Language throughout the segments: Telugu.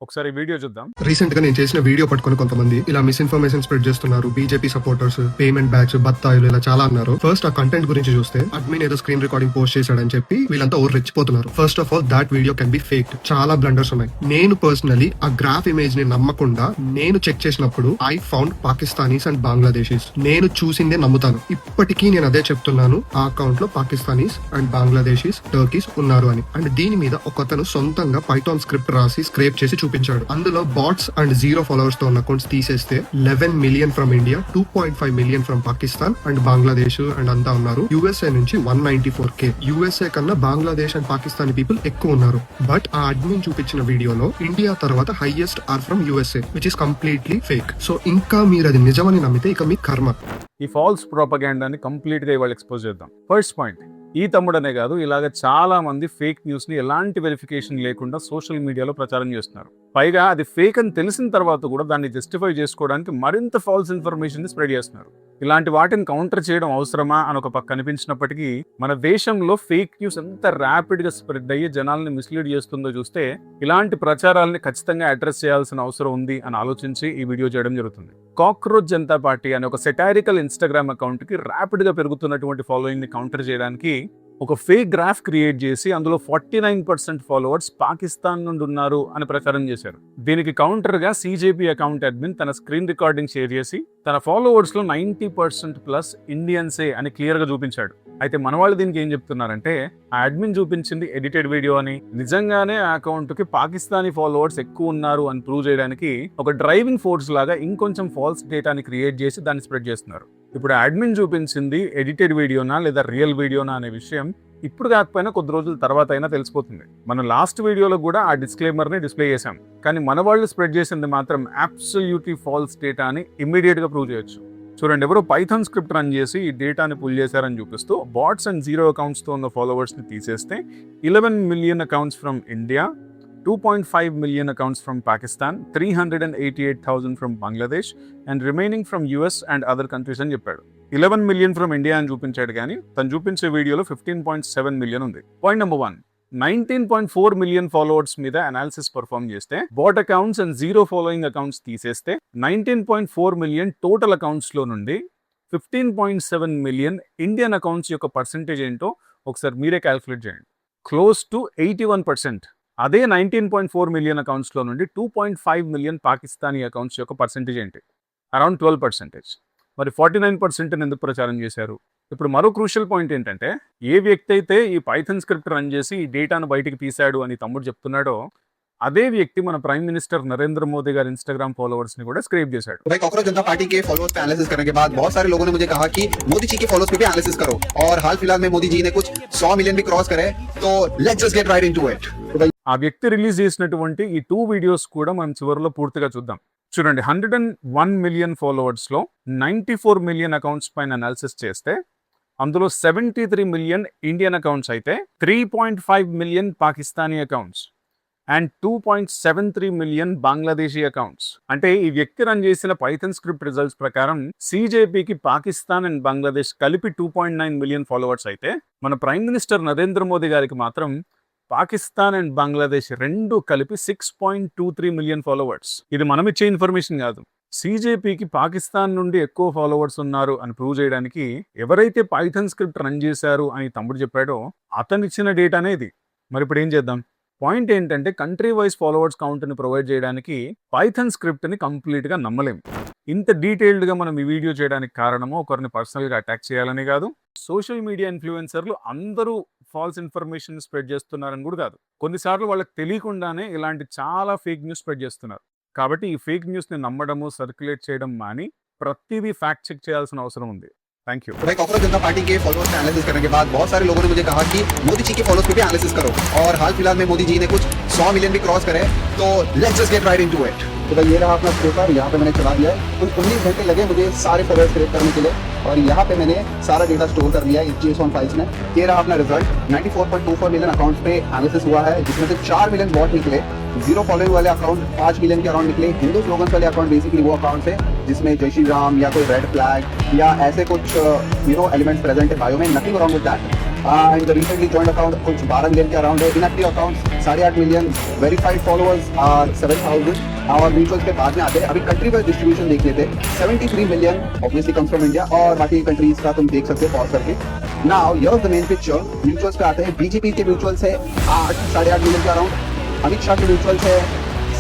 ఒకసారి వీడియో చూద్దాం. రీసెంట్ గా నేను చేసిన వీడియో పట్టుకుని కొంతమంది ఇలా మిస్ఇన్ఫర్మేషన్ స్ప్రెడ్ చేస్తున్నారు, బీజేపీ సపోర్టర్స్, పేమెంట్ బ్యాగ్స్, బత్తాయిలు ఇలా చాలా అన్నారు. ఫస్ట్ ఆ కంటెంట్ గురించి చూస్తే అడ్మిన్ ఏదో స్క్రీన్ రికార్డింగ్ పోస్ట్ చేశాడని చెప్పి వీళ్ళంతా ఓవర్ రెచ్చిపోతున్నారు. First of all that video can be fake. చాలా బ్లండర్స్ ఉన్నాయి. నేను పర్సనలీ ఆ గ్రాఫ్ ఇమేజ్ ని నమ్మకుండా నేను చెక్ చేసినప్పుడు I found Pakistanis and Bangladeshis. నేను చూసిందే నమ్ముతాను. ఇప్పటికీ నేను అదే చెప్తున్నాను, ఆ అకౌంట్ లో పాకిస్తానీస్ అండ్ బంగ్లాదేశీస్, టర్కీస్ ఉన్నారు అని. అండ్ దీని మీద ఒకతను సొంతంగా పైథాన్ స్క్రిప్ట్ రాసి స్క్రేప్ చేసి చూపించాడు. అందులో బాట్స్ అండ్ 0 ఫాలోవర్స్ తో ఉన్న అకౌంట్స్ తీసేస్తే 11 million from India, 2.5 million from Pakistan and Bangladesh and అంతా ఉన్నారు. యుఎస్ఏ నుంచి 194K. యుఎస్ఏ కన్నా బంగ్లాదేశ్ అండ్ పాకిస్తానీ పీపుల్ ఎక్కువ ఉన్నారు. బట్ ఆ అడ్మిన్ చూపించిన వీడియోలో ఇండియా తర్వాత highest are from USA, which is completely fake. So ఇంకా మీరు అది నిజమని నమ్మితే ఇక మీ కర్మ. ఈ ఫాల్స్ ప్రోపగాండాని కంప్లీట్ గా ఇవాళ ఎక్స్పోజ్ చేద్దాం. ఫస్ట్ పాయింట్, ఈ తమ్ముడనే కాదు, ఇలాగ చాలా మంది ఫేక్ న్యూస్ ని ఎలాంటి వెరిఫికేషన్ లేకుండా సోషల్ మీడియాలో ప్రచారం చేస్తున్నారు. పైగా అది ఫేక్ అని తెలిసిన తర్వాత కూడా దాన్ని జస్టిఫై చేసుకోవడానికి మరింత ఫాల్స్ ఇన్ఫర్మేషన్ ని స్ప్రెడ్ చేస్తున్నారు. ఇలాంటి వాటిని కౌంటర్ చేయడం అవసరమా అని ఒక పక్క అనిపించినప్పటికీ మన దేశంలో ఫేక్ న్యూస్ ఎంత ర్యాపిడ్ గా స్ప్రెడ్ అయ్యి జనాల్ని మిస్లీడ్ చేస్తుందో చూస్తే ఇలాంటి ప్రచారాలని ఖచ్చితంగా అడ్రస్ చేయాల్సిన అవసరం ఉంది అని ఆలోచించి ఈ వీడియో చేయడం జరుగుతుంది. కాక్రోచ్ జనతా పార్టీ అనే ఒక సెటారికల్ ఇన్స్టాగ్రామ్ అకౌంట్ కి ర్యాపిడ్ గా పెరుగుతున్నటువంటి ఫాలోయింగ్ ని కౌంటర్ చేయడానికి ఒక ఫేక్ గ్రాఫ్ క్రియేట్ చేసి అందులో 49% ఫాలోవర్స్ పాకిస్తాన్ నుండి ఉన్నారు అని ప్రచారం చేశారు. దీనికి కౌంటర్ గా సిజేపీ అకౌంట్ అడ్మిన్ తన స్క్రీన్ రికార్డింగ్ షేర్ చేసి తన ఫాలోవర్స్ లో 90% ప్లస్ ఇండియన్సే అని క్లియర్ గా చూపించాడు. అయితే మన వాళ్ళు దీనికి ఏం చెప్తున్నారంటే ఆ అడ్మిన్ చూపించింది ఎడిటెడ్ వీడియో అని, నిజంగానే ఆ అకౌంట్ కి పాకిస్తానీ ఫాలోవర్స్ ఎక్కువ ఉన్నారు అని ప్రూవ్ చేయడానికి ఒక డ్రైవింగ్ ఫోర్స్ లాగా ఇంకొంచెం ఫాల్స్ డేటాని క్రియేట్ చేసి దాన్ని స్ప్రెడ్ చేస్తున్నారు. ఇప్పుడు అడ్మిన్ చూపించింది ఎడిటెడ్ వీడియోనా లేదా రియల్ వీడియోనా అనే విషయం ఇప్పుడు కాకపోయినా కొద్ది రోజుల తర్వాత అయినా తెలిసిపోతుంది. మనం లాస్ట్ వీడియోలో కూడా ఆ డిస్క్లైమర్ ని డిస్ప్లే చేశాం. కానీ మన వాళ్ళు స్ప్రెడ్ చేసింది మాత్రం అబ్సల్యూట్లీ ఫాల్స్ డేటా అని ఇమ్మీడియట్ గా ప్రూవ్ చేయొచ్చు. చూడండి, ఎవరో పైథాన్ స్క్రిప్ట్ రన్ చేసి ఈ డేటాని పుల్ చేశారని చూపిస్తూ బాట్స్ అండ్ 0 అకౌంట్స్ తో ఉన్న ఫాలోవర్స్ ని తీసేస్తే 11 million accounts from India, 2.5 million accounts from Pakistan, 388,000 from Bangladesh and remaining from US and other countries అని చెప్పాడు. 11 million from India అని చూపించాడు, కానీ తను చూపించే వీడియోలో 15.7 million ఉంది. పాయింట్ నెంబర్ 1, 19.4 million ఫాలోవర్స్ మీద అనాలిసిస్ పర్ఫామ్ చేస్తే bot accounts and 0 following accounts తీసేస్తే 19.4 million టోటల్ అకౌంట్స్ లో నుండి 15.7 million ఇండియన్ అకౌంట్స్ యొక్క పర్సెంటేజ్ ఏంటో ఒకసారి మీరే క్యాల్కులేట్ చేయండి. Close to 81%. అదే 19.4 మిలియన్ అకౌంట్స్ లో నుండి 2.5 మిలియన్ పాకిస్తానీ అకౌంట్స్ యొక్క పర్సెంటేజ్ ఏంటి? అరౌండ్ 12%. మరి 49% ఎందుకు ప్రచారం చేశారు? ఇప్పుడు మరో క్రూషియల్ పాయింట్ ఏంటంటే, ఏ వ్యక్తి అయితే ఈ పైథాన్ స్క్రిప్ట్ రన్ చేసి ఈ డేటాను బయటికి తీశాడు అని తమ్ముడు చెప్తున్నాడో అదే వ్యక్తి మన ప్రైమ్ మినిస్టర్ నరేంద్ర మోదీ గారి ఇన్स्टाग्राम फॉलोअर्स ने కూడా स्क्रैप చేశాడు. भाई कांग्रेस जनता पार्टी के फॉलोअर्स पे एनालिसिस करने के बाद बहुत सारे लोगों ने मुझे कहा कि मोदी जी के फॉलोअर्स पे भी एनालिसिस करो, और हाल फिलहाल में मोदी जी ने कुछ 100 मिलियन भी क्रॉस करे, तो let's just get right into it. ఆ వ్యక్తి రిలీజ్ చేసినటువంటి ఈ 2 వీడియోస్ కూడా మనం చివరిలో పూర్తిగా చూద్దాం. చూడండి, 101 మిలియన్ ఫాలోవర్స్ లో 94 మిలియన్ అకౌంట్స్ పైన అనాలిసిస్ చేస్తే అందులో 73 మిలియన్ ఇండియన్ అకౌంట్స్ అయితే 3.5 million Pakistani accounts and 2.73 million Bangladeshi accounts. అంటే ఈ వ్యక్తి రన్ చేసిన పైథాన్ స్క్రిప్ట్ రిజల్ట్స్ ప్రకారం సిజేపీకి పాకిస్తాన్ అండ్ బంగ్లాదేశ్ కలిపి 2.9 మిలియన్ ఫాలోవర్స్ అయితే మన ప్రైమ్ మినిస్టర్ నరేంద్ర మోదీ గారికి మాత్రం పాకిస్తాన్ అండ్ బంగ్లాదేశ్ రెండు కలిపి 6.23 మిలియన్ ఫాలోవర్స్. ఇది మనం ఇచ్చే ఇన్ఫర్మేషన్ కాదు. సిజేపీకి పాకిస్తాన్ నుండి ఎక్కువ ఫాలోవర్స్ ఉన్నారు అని ప్రూవ్ చేయడానికి ఎవరైతే పైథాన్ స్క్రిప్ట్ రన్ చేశారు అని తమ్ముడు చెప్పాడో అతను ఇచ్చిన డేటానే ఇది. మరి ఇప్పుడు ఏం చేద్దాం? పాయింట్ ఏంటంటే, కంట్రీ వైజ్ ఫాలోవర్స్ కౌంట్ని ప్రొవైడ్ చేయడానికి పైథాన్ స్క్రిప్ట్ని కంప్లీట్గా నమ్మలేం. ఇంత డీటెయిల్డ్గా మనం ఈ వీడియో చేయడానికి కారణము ఒకరిని పర్సనల్గా అటాక్ చేయాలని కాదు, సోషల్ మీడియా ఇన్ఫ్లుయెన్సర్లు అందరూ ఫాల్స్ ఇన్ఫర్మేషన్ స్ప్రెడ్ చేస్తున్నారని కూడా కాదు. కొన్నిసార్లు వాళ్ళకి తెలియకుండానే ఇలాంటి చాలా ఫేక్ న్యూస్ స్ప్రెడ్ చేస్తున్నారు. కాబట్టి ఈ ఫేక్ న్యూస్ని నమ్మడము, సర్క్యులేట్ చేయడం మాని ప్రతిదీ ఫ్యాక్ట్ చెక్ చేయాల్సిన అవసరం ఉంది. Thank you. भाई कांग्रेस जनता पार्टी के फॉलोअर्स पे एनालिसिस करने के बाद बहुत सारे लोगों ने मुझे कहा कि मोदी जी के फॉलोअर्स पे भी एनालिसिस करो, और हाल फिलहाल में मोदी जी ने कुछ 100 मिलियन भी क्रॉस करे, तो let's just get right into it. तो भाई ये रहा अपना पेपर, यहाँ पे मैंने चला दिया है. कुल 19 घंटे लगे मुझे सारे फॉलोअर्स क्रिएट करने के लिए, और यहाँ पे मैंने सारा डेटा स्टोर कर लिया है JSON फाइल्स में. ये रहा अपना रिजल्ट. 94.24 मिलियन अकाउंट्स पे एनालिसिस हुआ है, जिसमें से 4 मिलियन बॉट निकले. 0 फॉलोइंग वाले अकाउंट 5 मिलियन के अराउंड निकले. हिंदू स्लोगन्स वाले अकाउंट बेसिकली वो अकाउंट है जिसमें जय श्री राम या कोई रेड फ्लैग या ऐसे कुछ एलिमेंट्स प्रेजेंट है बायो में. Nothing wrong with that. And recently joined account कुछ 12 मिलियन के अराउंड है. Inactive account 8.5 million. Verified followers are 7,000. और म्यूचुअल्स के बाद में आते हैं. अभी कंट्री वाइज डिस्ट्रीब्यूशन देख लेते हैं. 73 million obviously comes from India और बाकी कंट्रीज का तुम देख सकते हो पॉज करके. Now here the main picture. Mutuals पे आते हैं. बीजेपी के म्यूचुअल्स है 8.5 मिलियन के अराउंड. अमित शाह के म्यूचुअल्स है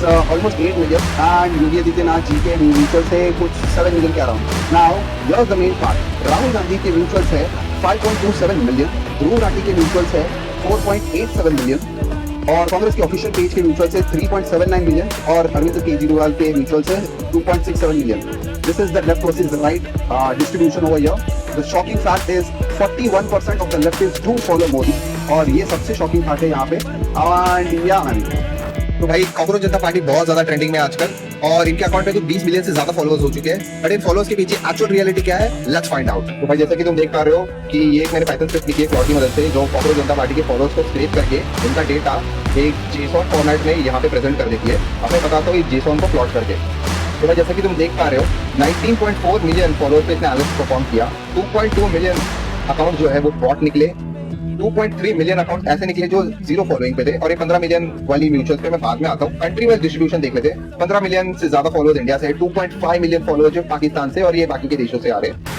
almost 8 million and Yogi Adityanath ji के म्यूचुअल्स है कुछ 7 मिलियन के around. Now here the main part. Rahul Gandhi के म्यूचुअल्स है 5.27 मिलियन. ध्रुव राठी के म्यूचुअल्स है 4.87 मिलियन और कांग्रेस के ऑफिशियल पेज के म्यूचुअल्स है 3.79 मिलियन और अरविंद केजरीवाल के म्यूचुअल्स है 2.67 million. This is the left versus the right distribution over here. The shocking fact is 41% of the leftist do follow Modi और ये सबसे शॉकिंग फैक्ट है यहाँ पे. एंड या मैन, तो भाई कांग्रेस जनता पार्टी बहुत ज्यादा ट्रेंडिंग में आजकल और इनके अकाउंट पे तो 20 मिलियन से ज्यादा फॉलोअर्स हो चुके हैं. बट इन फॉलोअर्स के पीछे एक्चुअल रियलिटी क्या है, लेट्स फाइंड आउट. तो भाई जैसा कि तुम देख पा रहे हो कि ये एक मैंने पाइथन स्क्रिप्ट लिखी है प्लॉट की मदद से जो कांग्रेस जनता पार्टी के फॉलोअर्स को स्क्रैप करके इनका डेटा एक JSON फॉर्मेट में यहाँ पे प्रेजेंट कर देती है. अब मैं बताता हूँ इस JSON को प्लॉट करके. तो भाई जैसा कि तुम देख पा रहे हो 19.4 मिलियन फॉलोअर्स पे इसने एनालिसिस परफॉर्म किया. 2.2 मिलियन अकाउंट जो है वो बॉट निकले. 2.3 मिलियन अकाउंट ऐसे निकले जो जीरो फॉलोइंग पे थे और ये 15 मिलियन वाली म्यूचुअल पे मैं बाद में आता हूँ. कंट्री वाइज डिस्ट्रीब्यूशन देख लेते हैं. 15 मिलियन से ज्यादा फॉलोअर्स इंडिया से, 2.5 मिलियन फॉलोअर्स जो पाकिस्तान से और ये बाकी के देशों से आ रहे हैं.